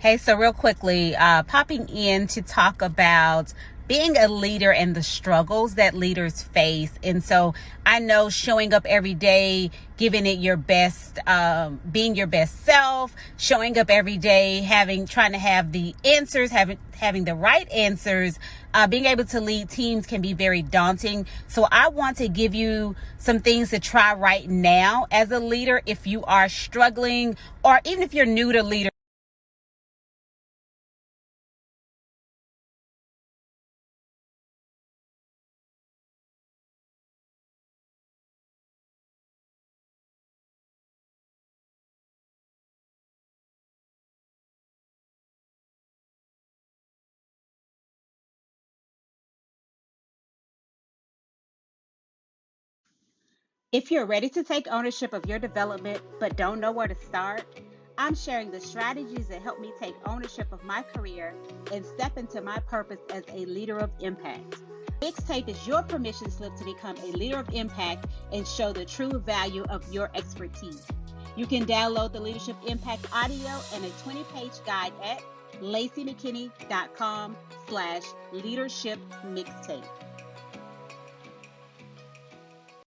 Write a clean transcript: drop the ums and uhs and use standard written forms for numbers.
Hey, so real quickly, popping in to talk about being a leader and the struggles that leaders face. And so I know showing up every day, giving it your best, being your best self, showing up every day, trying to have the answers, having the right answers, being able to lead teams can be very daunting. So I want to give you some things to try right now as a leader if you are struggling, or even if you're new to leadership. If you're ready to take ownership of your development but don't know where to start, I'm sharing the strategies that help me take ownership of my career and step into my purpose as a leader of impact. Mixtape is your permission slip to become a leader of impact and show the true value of your expertise. You can download the Leadership Impact audio and a 20-page guide at lacimckinney.com/leadership mixtape.